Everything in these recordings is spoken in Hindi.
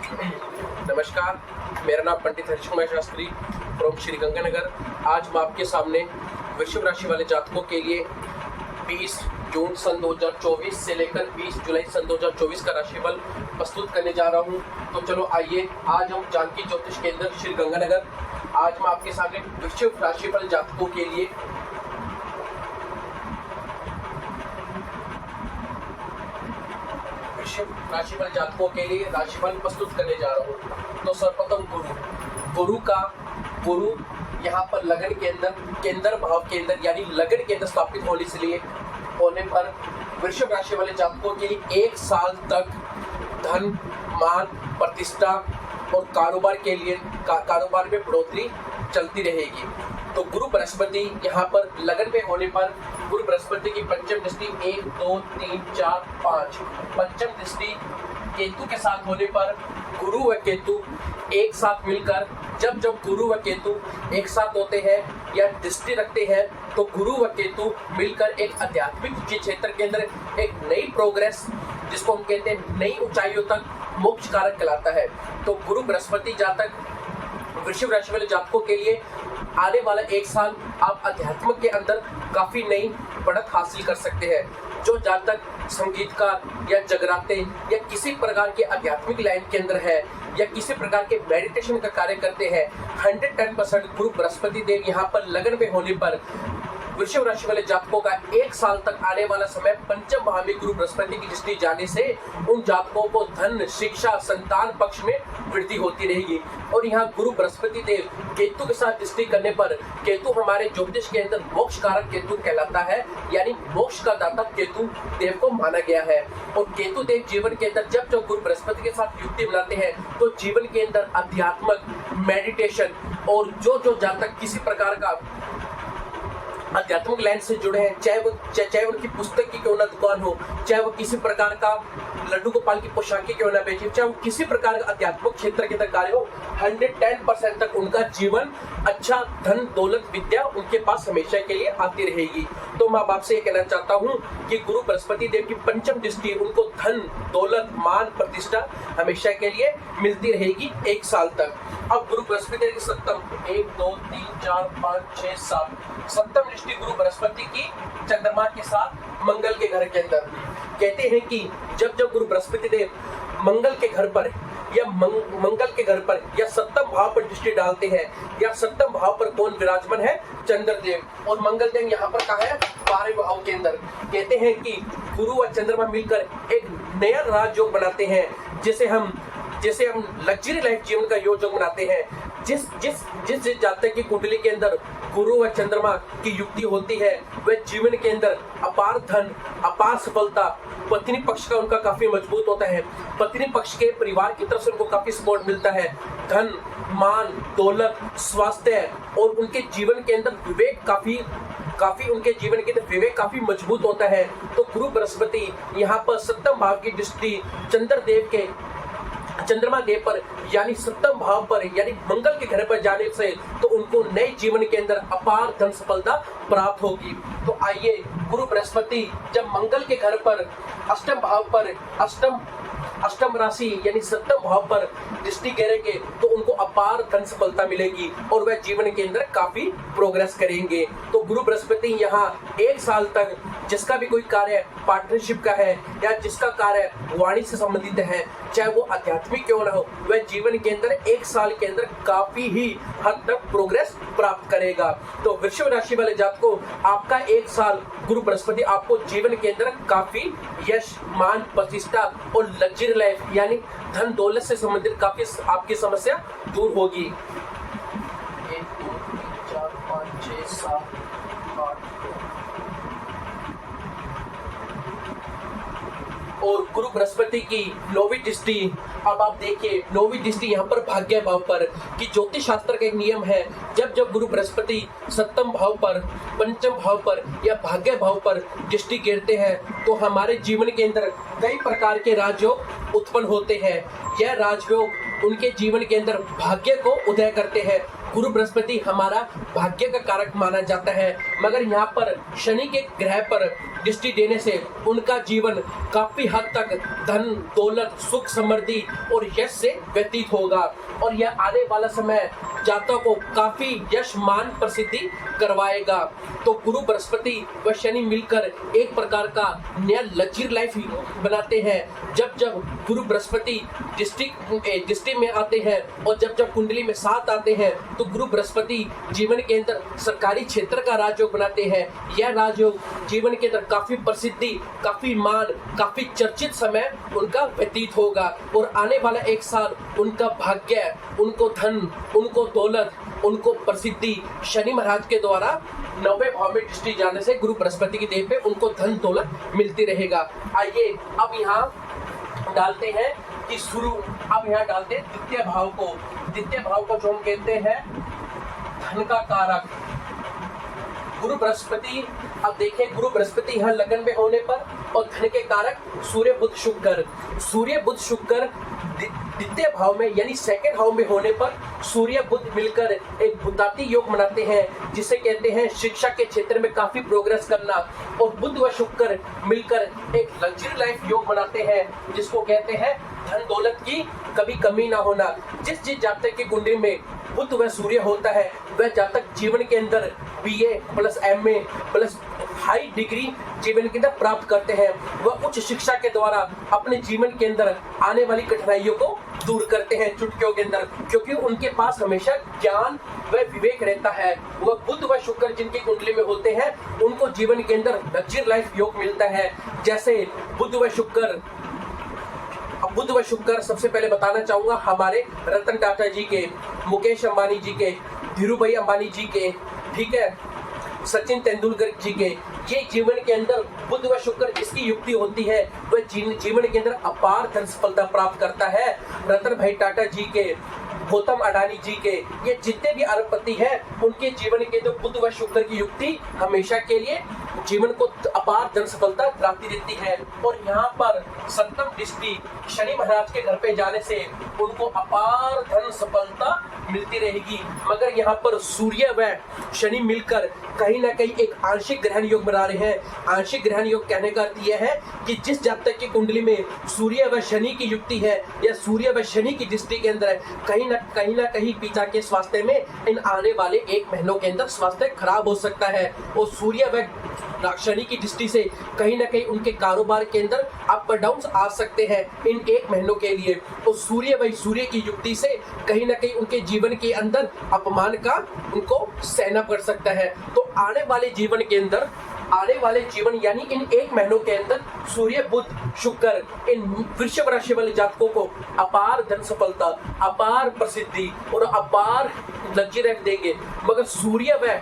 नमस्कार, मेरा नाम पंडित हरीश कुमार शास्त्री फ्रॉम श्री गंगानगर। आज मैं आपके सामने वृश्चिक राशि वाले जातकों के लिए 20 जून सन 2024 से लेकर 20 जुलाई सन 2024 का राशिफल प्रस्तुत करने जा रहा हूं। तो चलो आइए, आज हम जानकी ज्योतिष केंद्र श्री गंगानगर, आज मैं आपके सामने वृश्चिक राशि वाले जातकों के लिए राशि वाले जातकों के लिए राशिफल प्रस्तुत करने जा रहा हूँ। तो सर्वप्रथम गुरु यहाँ पर लगन के अंदर केंद्र भाव के अंदर यानी लगन के अंदर स्थापित होने पर वृश्चिक राशि वाले जातकों के लिए 1 साल तक धन, मान, प्रतिष्ठा और कारोबार के लिए कारोबार में बढ़ोतरी चलती रहेगी। तो गुरु बृहस्पति यहाँ पर लगन में होने पर गुरु बृहस्पति की पंचम दृष्टि 1, 2, 3, 4, 5 पंचम दृष्टि केतु के साथ होने पर गुरु व केतु एक साथ मिलकर जब गुरु व केतु एक साथ होते हैं या दृष्टि रखते हैं तो गुरु व केतु मिलकर एक आध्यात्मिक क्षेत्र के अंदर एक नई प्रोग्रेस, जिसको हम कहते हैं नई ऊंचाइयों तक मोक्ष कारक कहलाता है। तो गुरु बृहस्पति जातक वृश्चिक राशि वाले जातकों के लिए आने वाला 1 साल आप अध्यात्म के अंदर काफी नई बढ़त हासिल कर सकते हैं। जो जातक संगीतकार या जगराते या किसी प्रकार के आध्यात्मिक लाइन के अंदर है या किसी प्रकार के मेडिटेशन का कार्य करते हैं, 110% गुरु बृहस्पति देव यहाँ पर लगन में होने पर वृश्चिक राशि वाले जातकों का 1 साल तक आने वाला समय पंचम भाव में गुरु बृहस्पति की दृष्टि जाने से उन जातकों को धन, शिक्षा, संतान पक्ष में वृद्धि होती रहेगी। और यहाँ गुरु बृहस्पति देव केतु के साथ दृष्टि करने पर केतु हमारे ज्योतिष के अंदर मोक्ष कारक केतु कहलाता है, यानी मोक्ष का दाता केतु देव को माना गया है। और केतु देव जीवन के अंदर जब गुरु बृहस्पति के साथ युक्ति बनाते हैं तो जीवन के अंदर अध्यात्मक, मेडिटेशन और जो जातक किसी प्रकार का आध्यात्मिक लाइन से जुड़े हैं, चाहे उनकी पुस्तक की क्यों ना दुकान हो, चाहे वो किसी प्रकार का लड्डू गोपाल की पोशाकी क्यों ना बेचे, चाहे वो किसी प्रकार का आध्यात्मिक क्षेत्र के अंदर कार्य हो, 110% तक उनका जीवन अच्छा, धन, दौलत, विद्या उनके पास हमेशा के लिए आती रहेगी। तो मैं आपसे ये कहना चाहता हूँ कि गुरु बृहस्पति देव की पंचम दृष्टि उनको धन, दौलत, मान, प्रतिष्ठा हमेशा के लिए मिलती रहेगी 1 साल तक। अब गुरु बृहस्पति देव की सप्तम 1, 2, 3, 4, 5, 6, 7 सप्तम दृष्टि गुरु बृहस्पति की चंद्रमा के साथ मंगल के घर के अंदर। कहते हैं कि जब गुरु बृहस्पति देव मंगल के घर पर या मंगल के घर पर या सप्तम भाव पर दृष्टि डालते हैं, या सप्तम भाव पर कौन विराजमान है? चंद्रदेव। और मंगल देव यहाँ पर कहा है 12वें भाव के अंदर। कहते हैं कि गुरु और चंद्रमा मिलकर एक नया राजयोग बनाते हैं, जैसे हम लग्जरी लाइफ जीवन का योग बनाते हैं। जिस जातक की कुंडली के अंदर गुरु व चंद्रमा की युक्ति होती है वह जीवन के अंदर अपार धन, अपार सफलता, पत्नी पक्ष का उनका काफी मजबूत होता है, पत्नी पक्ष के परिवार की तरफ से उनको काफी सपोर्ट मिलता है, धन, मान, दौलत, स्वास्थ्य और उनके जीवन के अंदर विवेक काफी उनके जीवन के अंदर विवेक काफी मजबूत होता है। तो गुरु बृहस्पति यहाँ पर सप्तम भाव की दृष्टि चंद्रमा देव पर यानी सप्तम भाव पर यानी मंगल के घर पर जाने से तो उनको नए जीवन के अंदर अपार धन सफलता प्राप्त होगी। तो आइए, गुरु बृहस्पति जब मंगल के घर पर अष्टम भाव पर अष्टम राशि यानी सप्तम भाव पर दृष्टि करेंगे तो उनको अपार धन सफलता मिलेगी और वह जीवन के अंदर काफी प्रोग्रेस करेंगे। तो गुरु बृहस्पति यहाँ 1 साल तक जिसका भी कोई कार्य पार्टनरशिप का है या जिसका कार्य वाणी से संबंधित है, चाहे वो आध्यात्मिक क्यों ना हो, वह जीवन के अंदर 1 साल के अंदर काफी ही हद तक प्रोग्रेस प्राप्त करेगा। तो वृश्चिक राशि वाले जातकों, आपका 1 साल गुरु बृहस्पति आपको जीवन के अंदर काफी यश, मान, प्रतिष्ठा और लग्जरी लाइफ यानी धन दौलत से संबंधित काफी आपकी समस्या दूर होगी। 1, 2, 3, 4, 5, 6, 7, 8 और गुरु बृहस्पति की 9वीं दृष्टि। अब आप देखिए 9वीं दृष्टि यहाँ पर भाग्य भाव पर, कि ज्योतिष शास्त्र का एक नियम है, जब गुरु बृहस्पति सप्तम भाव पर, पंचम भाव पर या भाग्य भाव पर दृष्टि गिरते हैं तो हमारे जीवन के अंदर कई प्रकार के राजयोग उत्पन्न होते हैं। यह राजयोग उनके जीवन के अंदर भाग्य को उदय करते हैं। गुरु बृहस्पति हमारा भाग्य का कारक माना जाता है, मगर यहाँ पर शनि के ग्रह पर दृष्टि देने से उनका जीवन काफी हद तक धन दौलत सुख समृद्धि और यश से व्यतीत होगा और यह आने वाला समय जातकों को काफी यश मान प्रसिद्धि करवाएगा। तो गुरु बृहस्पति व शनि मिलकर एक प्रकार का नया लग्जरी लाइफ बनाते हैं। जब जब गुरु बृहस्पति दृष्टि में आते हैं और जब जब कुंडली में साथ आते हैं तो गुरु बृहस्पति जीवन के अंदर सरकारी क्षेत्र का राजयोग बनाते हैं। यह राजयोग जीवन के अंदर काफी प्रसिद्धि काफी मान काफी चर्चित समय उनका व्यतीत होगा और आने वाला एक साल उनका भाग्य उनको धन उनको दौलत उनको प्रसिद्धि शनि महाराज के द्वारा 9वें भाव में दृष्टि जाने से गुरु बृहस्पति की देह पे उनको धन दौलत मिलती रहेगा। आइए अब यहाँ डालते हैं कि अब यहाँ डालते हैं द्वितीय भाव को। द्वितीय भाव को जो हम कहते हैं धन का कारक गुरु बृहस्पति। अब देखिए गुरु बृहस्पति यहाँ लगन में होने पर और धन के कारक सूर्य बुध शुक्र द्वितीय भाव में यानी सेकंड भाव में होने पर सूर्य बुध मिलकर एक बुद्धाती योग बनाते हैं जिसे कहते हैं शिक्षा के क्षेत्र में काफी प्रोग्रेस करना। और बुध व शुक्र मिलकर एक लग्जरी लाइफ योग बनाते हैं जिसको कहते हैं धन दौलत की कभी कमी ना होना। जिस जातक की कुंडली में बुध व सूर्य होता है वह जातक जीवन के अंदर BA plus MA plus high degree जीवन के अंदर प्राप्त करते हैं। वह उच्च शिक्षा के द्वारा अपने जीवन के अंदर आने वाली कठिनाइयों को दूर करते हैं चुटकियों के अंदर, क्योंकि उनके पास हमेशा ज्ञान व विवेक रहता है। वह बुध व शुक्र जिनकी कुंडली में होते हैं उनको जीवन के अंदर लग्जरी लाइफ योग मिलता है। जैसे बुध व शुक्र सबसे पहले बताना चाहूंगा हमारे रतन टाटा जी के, मुकेश अंबानी जी के, धीरू भाई अंबानी जी के, ठीक है, सचिन तेंदुलकर जी के। ये जीवन के अंदर बुध व शुक्र जिसकी युक्ति होती है वह जीवन के अंदर अपार धन सफलता प्राप्त करता है। रतन भाई टाटा जी के, गौतम अडानी जी के, ये जितने भी अरबपति हैं उनके जीवन के जो बुध व शुक्र की युक्ति हमेशा के लिए जीवन को अपार धन सफलता प्राप्ति देती है। और यहाँ पर सप्तम दृष्टि शनि महाराज के घर पे जाने से उनको अपार धन सफलता मिलती रहेगी। मगर यहाँ पर सूर्य व शनि मिलकर कहीं ना कहीं एक आंशिक ग्रहण योग बना रहे हैं। आंशिक ग्रहण योग कहने का अर्थ यह है कि जिस जातक की कुंडली में सूर्य व शनि की युक्ति है या सूर्य व शनि की दृष्टि के अंदर कहीं ना कहीं पिता के स्वास्थ्य में इन आने वाले 1 महीनों के अंदर स्वास्थ्य खराब हो सकता है। और सूर्य व शनि की दृष्टि से कहीं ना कहीं उनके कारोबार के अंदर अप डाउन आ सकते हैं इन 1 महीनों के लिए। और सूर्य की युक्ति से कहीं ना कहीं उनके जीवन के अंदर अपमान का उनको सहना पड़ सकता है। तो आने वाले जीवन यानी इन 1 महीनों के अंदर सूर्य बुध शुक्र इन वृषभ राशि वाले जातकों को अपार धन सफलता अपार प्रसिद्धि और अपार लग्जरी लाइफ देंगे। मगर सूर्य व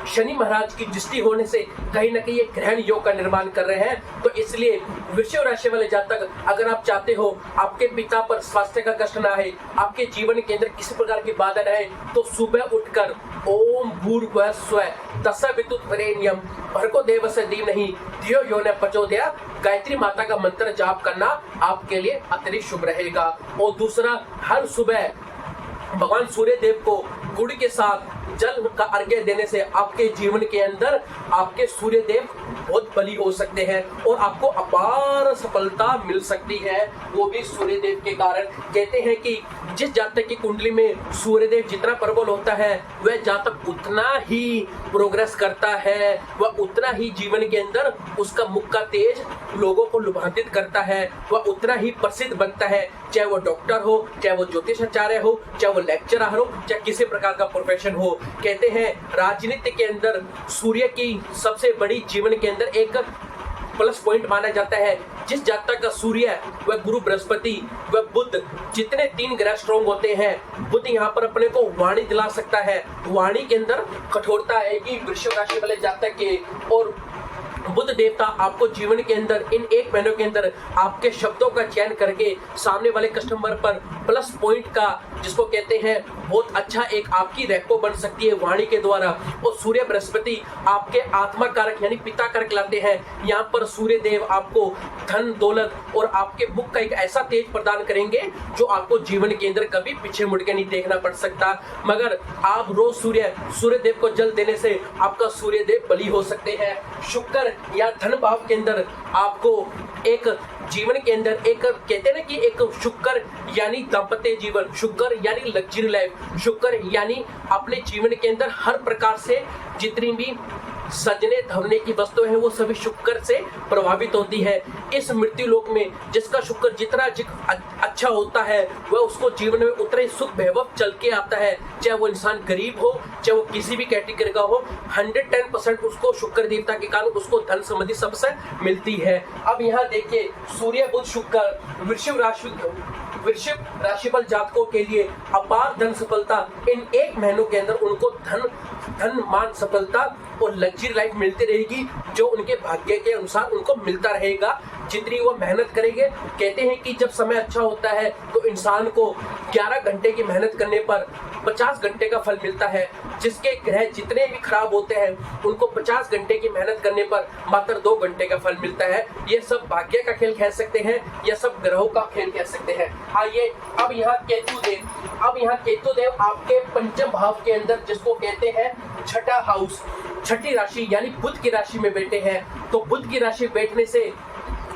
शनि महाराज की दृष्टि होने से कहीं ना कहीं एक ग्रहण योग का निर्माण कर रहे हैं। तो इसलिए वृषभ राशि वाले जातक अगर आप चाहते हो आपके पिता पर स्वास्थ्य का कष्ट ना आए, आपके जीवन के अंदर किसी प्रकार की बाधा न आए, तो सुबह उठकर ओम भूर्भुवः स्वः तत्सवितुर्वरेण्यं भर्गो देवस्य धीमहि धियो यो न प्रचोदयात् गायत्री माता का मंत्र जाप करना आपके लिए अतिरिक्त शुभ रहेगा। और दूसरा, हर सुबह भगवान सूर्य देव को गुड़ के साथ जल का अर्घ्य देने से आपके जीवन के अंदर आपके सूर्य देव बहुत बली हो सकते हैं और आपको अपार सफलता मिल सकती है, वो भी सूर्य देव के कारण। कहते हैं कि जिस जातक की कुंडली में सूर्य देव जितना प्रबल होता है वह जातक उतना ही प्रोग्रेस करता है, वह उतना ही जीवन के अंदर उसका मुख का तेज लोगों को लुभान्वित करता है, वह उतना ही प्रसिद्ध बनता है, चाहे वो डॉक्टर हो, चाहे वो ज्योतिषाचार्य हो, चाहे वो लेक्चरर हो, चाहे किसी प्रकार का प्रोफेशन हो। कहते हैं राजनीति के अंदर सूर्य की सबसे बड़ी जीवन के अंदर एक प्लस पॉइंट माना जाता है। जिस जातक का सूर्य व गुरु बृहस्पति व बुध जितने 3 ग्रह स्ट्रॉन्ग होते हैं, बुध यहाँ पर अपने को वाणी दिला सकता है। वाणी के अंदर कठोरता आएगी वृषभ राशि वाले जातक के, और बुध देवता आपको जीवन के अंदर इन 1 महीनों के अंदर आपके शब्दों का चयन करके सामने वाले कस्टमर पर प्लस पॉइंट का, जिसको कहते हैं बहुत अच्छा एक आपकी रेपो बन सकती है वाणी के द्वारा। और सूर्य बृहस्पति आपके आत्मा कारक यानी पिता कारक लाते हैं। यहाँ पर सूर्य देव आपको धन दौलत और आपके मुख का एक ऐसा तेज प्रदान करेंगे जो आपको जीवन के अंदर कभी पीछे मुड़ के नहीं देखना पड़ सकता। मगर आप रोज सूर्य देव को जल देने से आपका सूर्य देव बली हो सकते हैं। शुक्र या धन भाव के अंदर आपको एक जीवन के अंदर एक कहते हैं ना कि एक शुक्र यानी दाम्पत्य जीवन, शुक्र यानी लग्जरी लाइफ, शुक्र यानी अपने जीवन के अंदर हर प्रकार से जितनी भी सजने धवने की वस्तुएं हैं वो सभी शुक्र से प्रभावित होती है। इस मृत्यु लोक में जिसका शुक्र जितना अच्छा होता है वह उसको जीवन में उतना ही सुख वैभव चल के आता है। चाहे वो इंसान गरीब हो, चाहे वो किसी भी कैटेगरी का हो, 110% उसको शुक्र देवता के कारण उसको धन संबंधी सबसे मिलती है। अब यहाँ देखिए सूर्य बुध शुक्र वृषभ राशिफल जातकों के लिए अपार धन सफलता इन 1 महीनों के अंदर उनको धन मान सफलता और लग्जरी लाइफ मिलती रहेगी, जो उनके भाग्य के अनुसार उनको मिलता रहेगा जितनी वो मेहनत करेंगे। कहते हैं कि जब समय अच्छा होता है तो इंसान को 11 घंटे की मेहनत करने पर 50 घंटे का फल मिलता है। जिसके ग्रह जितने भी खराब होते हैं उनको 50 घंटे की मेहनत करने पर मात्र 2 घंटे का फल मिलता है। ये सब भाग्य का खेल कह सकते हैं या सब ग्रहों का खेल कह सकते हैं। आइए अब यहाँ केतु देव आपके पंचम भाव के अंदर, जिसको कहते हैं छठा हाउस, छठी राशि यानी बुध की राशि में बैठे हैं। तो बुध की राशि बैठने से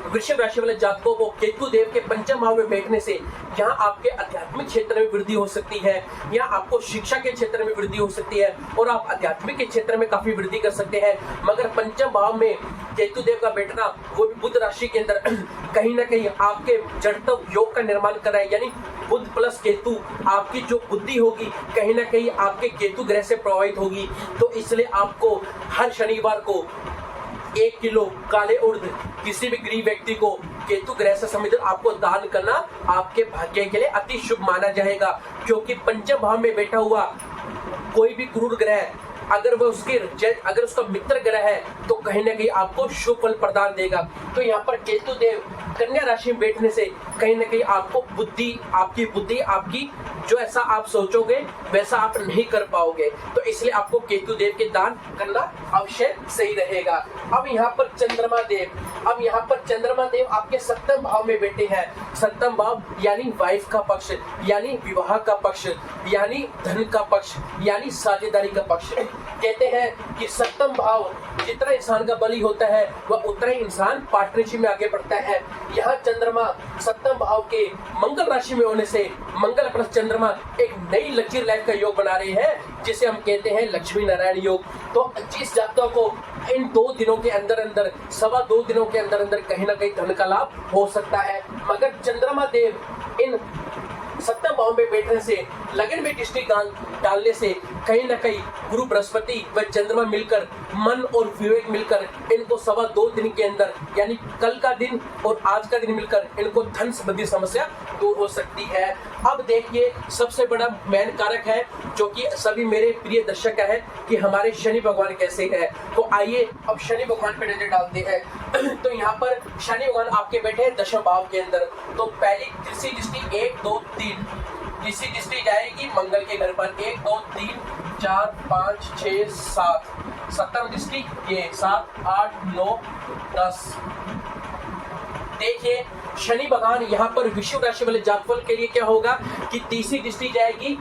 वृषभ राशि वाले जातकों को केतु देव के पंचम भाव में बैठने से यहाँ आपके आध्यात्मिक क्षेत्र में वृद्धि हो सकती है, यहाँ आपको शिक्षा के क्षेत्र में वृद्धि हो सकती है और आप आध्यात्मिक के क्षेत्र में काफी वृद्धि कर सकते हैं। मगर पंचम भाव में केतु देव का बैठना वो भी बुध राशि के अंदर कहीं ना कहीं आपके जड़त्व योग का निर्माण कर रहा है। यानी बुध प्लस केतु आपकी जो बुद्धि होगी कहीं ना कहीं आपके केतु ग्रह से प्रभावित होगी। तो इसलिए आपको हर शनिवार को 1 किलो काले उर्द किसी भी गरीब व्यक्ति को केतु ग्रह से संबंधित आपको दान करना आपके भाग्य के लिए अति शुभ माना जाएगा। क्योंकि पंचम भाव में बैठा हुआ कोई भी क्रूर ग्रह अगर उसका मित्र ग्रह है तो कहीं ना कहीं आपको शुभ फल प्रदान देगा। तो यहाँ पर केतु देव कन्या राशि में बैठने से कहीं ना कहीं आपको बुद्धि आपकी जो ऐसा आप सोचोगे वैसा आप नहीं कर पाओगे। तो इसलिए आपको केतु देव के दान करना अवश्य सही रहेगा। अब यहाँ पर चंद्रमा देव आपके 7वें भाव में बैठे हैं। 7वां भाव यानी वाइफ का पक्ष, यानी विवाह का पक्ष, यानी धन का पक्ष, यानी साझेदारी का पक्ष। कहते हैं कि 7वां भाव जितना इंसान का बली होता है वह उतना ही इंसान पार्टनरशिप में आगे बढ़ता है। यहाँ चंद्रमा 7वें भाव के मंगल राशि में होने से मंगल प्लस चंद्रमा एक नई लग्जरी लाइफ का योग बना रहे हैं, जिसे हम कहते हैं लक्ष्मी नारायण योग। तो जिस जातकों को इन 2 दिनों के अंदर सवा 2 दिनों के अंदर कहीं ना कहीं धन का लाभ हो सकता है। मगर चंद्रमा देव इन 7वें भाव में बैठने से, लगन में दृष्टि डालने से कहीं ना कहीं गुरु बृहस्पति व चंद्रमा मिलकर मन और विवेक मिलकर इनको सवा 2 दिन के अंदर यानी कल का दिन और आज का दिन मिलकर इनको धन संबंधी समस्या दूर हो सकती है। अब देखिए सबसे बड़ा मेन कारक है जो कि सभी मेरे प्रिय दर्शक का है कि हमारे शनि भगवान कैसे है। तो आइए अब शनि भगवान पे नजर डालते हैं। तो यहाँ पर शनि भगवान आपके बैठे हैं 10वें भाव के अंदर। तो पहली दृष्टि 1 2 3 तीसरी दृष्टि जाएगी मंगल के घर पर 1 2 3 4 5 6 7, 7वीं दृष्टि ये 7 8 9 10। देखिए शनि भगवान यहाँ पर विषुव राशि वाले जातफल के लिए क्या होगा कि तीसरी दृष्टि जाएगी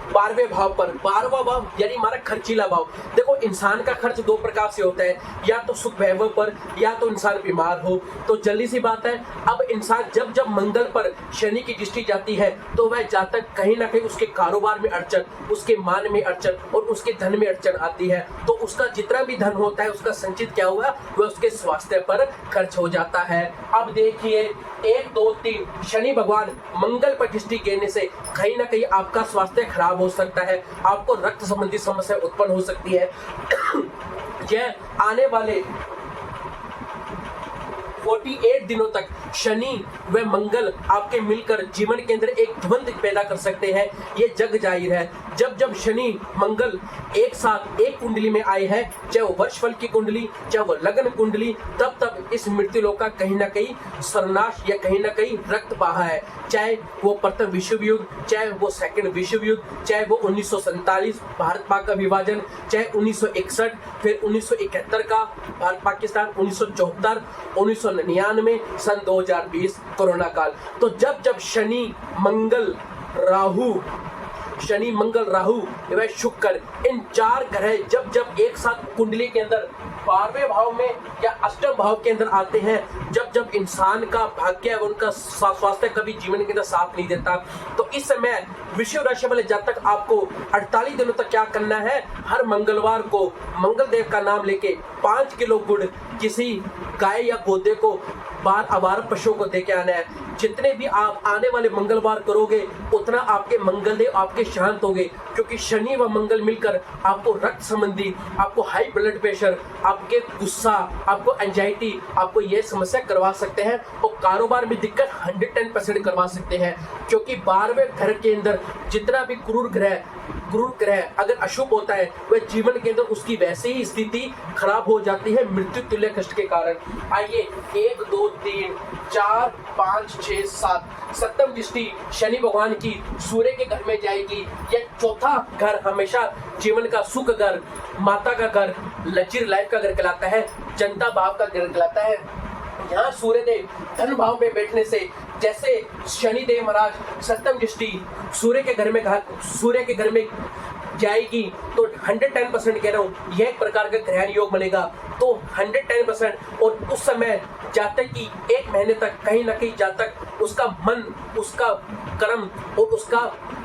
12वें भाव पर। 12वां भाव यानी हमारा खर्चीला भाव। देखो इंसान का खर्च 2 प्रकार से होता है, या तो सुख वैभव पर या तो इंसान बीमार हो। तो जल्दी सी बात है, अब इंसान जब मंगल पर शनि की दृष्टि जाती है तो वह जातक कहीं ना कहीं उसके कारोबार में अड़चन, उसके मान में अड़चन और उसके धन में अड़चन आती है। तो उसका जितना भी धन होता है उसका संचित क्या हुआ वह उसके स्वास्थ्य पर खर्च हो जाता है। अब देखिए 1 2 3 शनि भगवान मंगल पर दृष्टि गिरने से कहीं ना कहीं आपका स्वास्थ्य खराब हो सकता है, आपको रक्त संबंधी समस्या उत्पन्न हो सकती है। यह आने वाले 48 दिनों तक शनि व मंगल आपके मिलकर जीवन के अंदर एक द्वंद्व पैदा कर सकते हैं, ये जग जाहिर है। जब जब शनि मंगल एक साथ एक कुंडली में आए हैं, चाहे वो वर्षफल की कुंडली, चाहे वो लग्न कुंडली, तब तब इस मृत्युलोक का कहीं ना कहीं सर्वनाश या कहीं ना कहीं रक्त बहा है। चाहे वो प्रथम विश्व युद्ध, चाहे वो सेकंड विश्व युद्ध, चाहे वो 1947 भारत पाक का विभाजन, चाहे 1961, फिर 1971 का भारत पाकिस्तान, 1974, 1999, सन 2020 कोरोना काल। तो जब जब शनि मंगल राहु एवं शुक्र, इन 4 ग्रह जब जब एक साथ कुंडली के अंदर 12वें भाव में या अष्टम भाव के अंदर आते हैं, जब जब इंसान का भाग्य एवं उनका स्वास्थ्य कभी जीवन के अंदर साथ नहीं देता, तो इस समय वृश्चिक राशि वाले जातक आपको 48 दिनों तक क्या करना है, हर मंगलवार को मंगल देव का नाम लेके 5 किलो गुड़ किसी गाय या गौधे को, बार आवारा पशुओं को देके आना है। जितने भी आप आने वाले मंगलवार करोगे, उतना आपके मंगलदेव आपके शांत होंगे, क्योंकि शनि व मंगल मिलकर आपको रक्त संबंधी, आपको हाई ब्लड प्रेशर, आपके गुस्सा, आपको एंजाइटी, आपको ये समस्या करवा सकते हैं और कारोबार में दिक्कत 110% करवा सकते हैं। क्योंकि 12वें घर के अंदर जितना भी क्रूर ग्रह अगर अशुभ होता है, वह जीवन के अंदर उसकी वैसे ही स्थिति खराब हो जाती है मृत्यु तुल्य कष्ट के कारण। आइए 1 2 3 4 5 6 7 सप्तम दृष्टि शनि भगवान की सूर्य के घर में जाएगी। यह चौथा घर हमेशा जीवन का सुख घर, माता का घर, लग्जरी लाइफ का घर कहलाता है, जनता भाव का घर कहलाता है। यहाँ सूर्य देव धन भाव में बैठने से, जैसे शनि देव महाराज सप्तम दृष्टि सूर्य के घर में जाएगी, तो 110% कह रहा हूँ, यह एक प्रकार का ग्रहण योग बनेगा। तो 110%, और उस समय जातक की 1 महीने तक कहीं ना कहीं जातक उसका मन, उसका कर्म और उसका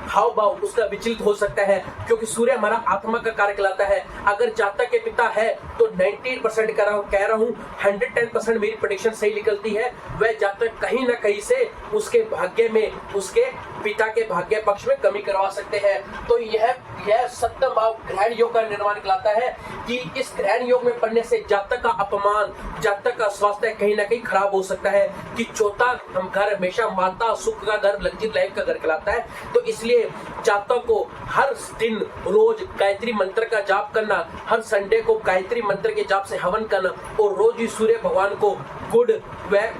हाव भाव उसका विचलित हो सकता है, क्योंकि सूर्य हमारा आत्मा का कार्य कहलाता है। अगर जातक के पिता है तो 98% कह रहा हूँ 110% मेरी प्रेडिक्शन सही निकलती है, वह जातक कहीं ना कहीं से उसके भाग्य में, उसके पिता के भाग्य पक्ष में कमी करवा सकते हैं। तो यह सप्तम भाव ग्रहण योग का निर्माण कहलाता है कि इस ग्रहण योग में पढ़ने से जातक का अपमान, जातक का स्वास्थ्य कहीं ना कहीं खराब हो सकता है। कि चौथा घर हमेशा माता सुख का घर, लग्जरी लाइफ का घर कहलाता है। तो इसलिए जातक को हर दिन रोज गायत्री मंत्र का जाप करना, हर संडे को गायत्री मंत्र के जाप से हवन करना, और रोज ही सूर्य भगवान को गुड़ व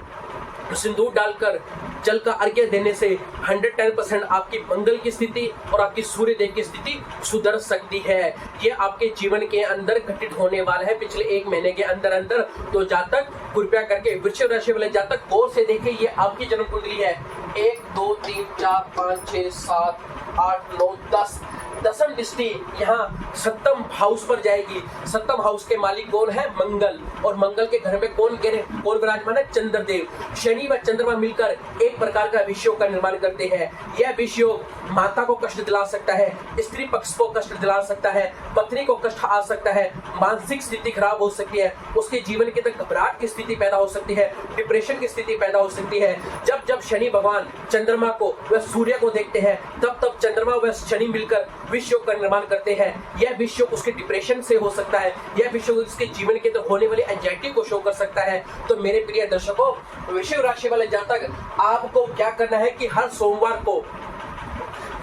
सिंदूर डालकर जल का अर्घ्य देने से 110% आपकी मंगल की स्थिति और आपकी सूर्य देव की स्थिति सुधर सकती है। ये आपके जीवन के अंदर घटित होने वाला है पिछले 1 महीने के अंदर अंदर। तो जातक कृपया करके वृश्चिक राशि वाले जातक गौर से देखें, ये आपकी जन्म कुंडली है। 1 2 3 4 5 6 7 8 9 10 दसम दृष्टि यहाँ सप्तम हाउस पर जाएगी। सप्तम हाउस के मालिक कौन है? मंगल। और मंगल के घर में कौन विराजमान है? चंद्रदेव। शनि व चंद्रमा मिलकर एक प्रकार का विषयोग का निर्माण करते हैं। यह विषयोग माता को कष्ट दिला सकता है, स्त्री पक्ष को कष्ट दिला सकता है, पत्नी को कष्ट आ सकता है, मानसिक स्थिति खराब हो सकती है, उसके जीवन के अंदर घबराहट की स्थिति पैदा हो सकती है, डिप्रेशन की स्थिति पैदा हो सकती है। जब जब शनि भगवान चंद्रमा को व सूर्य को देखते हैं, तब तब चंद्रमा व शनि मिलकर विषयोग का निर्माण करते हैं। यह विषयोग उसके डिप्रेशन से हो सकता है, यह विषयोग उसके जीवन के अंदर होने वाली एंजाइटी को शो कर सकता है। तो मेरे प्रिय दर्शकों, वृश्चिक राशि वाले जातक, आपको क्या करना है कि हर सोमवार को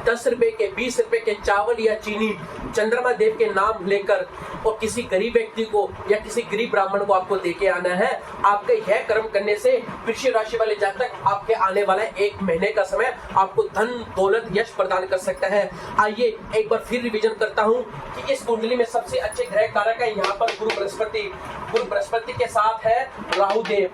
10 रुपए के, 20 रुपए के चावल या चीनी चंद्रमा देव के नाम लेकर और किसी गरीब व्यक्ति को या किसी गरीब ब्राह्मण को आपको देके आना है। आपके यह कर्म करने से वृश्चिक राशि वाले जातक आपके आने वाला 1 महीने का समय आपको धन दौलत यश प्रदान कर सकता है। आइए एक बार फिर रिवीजन करता हूँ कि इस कुंडली में सबसे अच्छे ग्रह कारक है यहाँ पर गुरु बृहस्पति के साथ है राहु देव।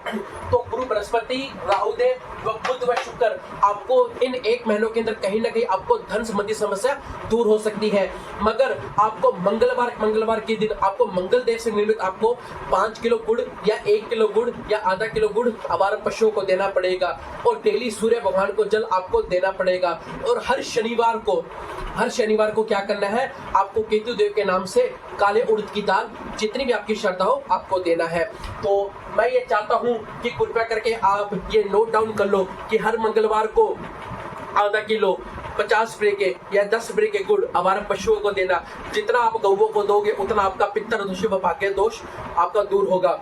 तो गुरु बृहस्पति, राहु देव व बुध व शुक्र आपको इन 1 महीनों के अंदर कहीं ना कहीं आपको धन संबंधी समस्या दूर हो सकती है। मगर आपको मंगलवार के दिन आपको मंगल देव से निर्मित आपको 5 किलो गुड़ या 1 किलो गुड़ या आधा किलो गुड़ आवारा पशुओं को देना पड़ेगा और डेली सूर्य भगवान को जल आपको देना पड़ेगा। और हर शनिवार को क्या करना है? आपको केतु देव के नाम से काले उड़द की दाल, जितनी भी आपकी श्रद्धा हो, आपको देना है। तो मैं ये चाहता हूँ कि कृपया करके आप ये नोट डाउन कर लो कि हर मंगलवार को आधा किलो 50 रुपए के या 10 रुपए के गुड़ आवारा पशुओं को देना। जितना आप गौवों को दोगे उतना आपका पितर दोष व भाग्य दोष आपका दूर होगा।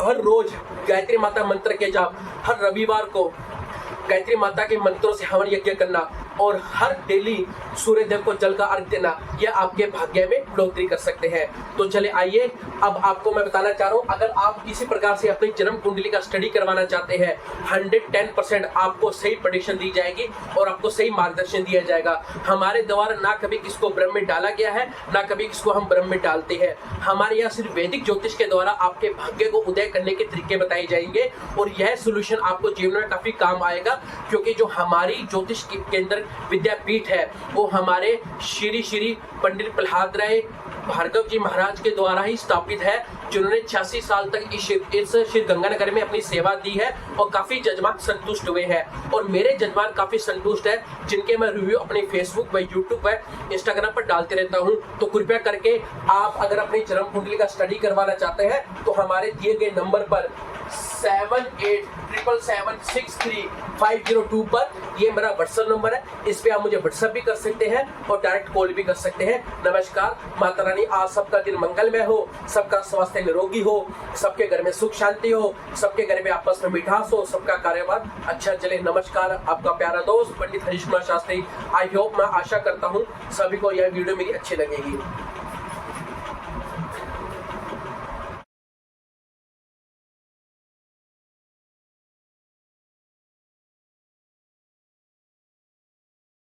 हर रोज गायत्री माता मंत्र के जाप, हर रविवार को गायत्री माता के मंत्रों से हवन यज्ञ करना, और हर डेली सूर्यदेव को जल का अर्घ देना, यह आपके भाग्य में बढ़ोतरी कर सकते हैं। तो चले आइए, अब आपको मैं बताना चाह रहा हूँ, अगर आप किसी प्रकार से अपनी जन्म कुंडली का स्टडी करवाना चाहते हैं, 110% आपको सही प्रेडिक्शन दी जाएगी और आपको सही मार्गदर्शन दिया जाएगा। हमारे द्वारा ना कभी किसको भ्रम में डाला गया है, ना कभी किसको हम भ्रम में डालते हैं। हमारे यहाँ सिर्फ वैदिक ज्योतिष के द्वारा आपके भाग्य को उदय करने के तरीके बताए जाएंगे और यह सोल्यूशन आपको जीवन में काफी काम आएगा, क्योंकि जो हमारी ज्योतिष केंद्र विद्यापीठ है वो हमारे श्री पंडित प्रहलाद राय भार्गव जी महाराज के द्वारा ही स्थापित है, जिन्होंने 86 साल तक इस श्री गंगानगर में अपनी सेवा दी है और काफी जजमान संतुष्ट हुए हैं। और मेरे जजमान काफी संतुष्ट है, जिनके मैं रिव्यू अपने फेसबुक व यूट्यूब व इंस्टाग्राम पर डालते रहता हूं। तो कृपया करके आप अगर अपनी जन्म कुंडली का स्टडी करवाना चाहते हैं तो हमारे दिए गए नंबर पर 7877763502 पर, ये मेरा व्हाट्सएप नंबर है, इस पे आप मुझे व्हाट्सएप भी कर सकते हैं और डायरेक्ट कॉल भी कर सकते हैं। नमस्कार, माता रानी आज सबका दिन मंगलमय हो, सबका स्वास्थ्य निरोगी हो, सबके घर में सुख शांति हो, सबके घर में आपस में मिठास हो, सबका कार्यभार अच्छा चले। नमस्कार, आपका प्यारा दोस्त पंडित हरीश कुमार शास्त्री। आई होप, मैं आशा करता हूँ सभी को यह वीडियो मेरी अच्छी लगेगी।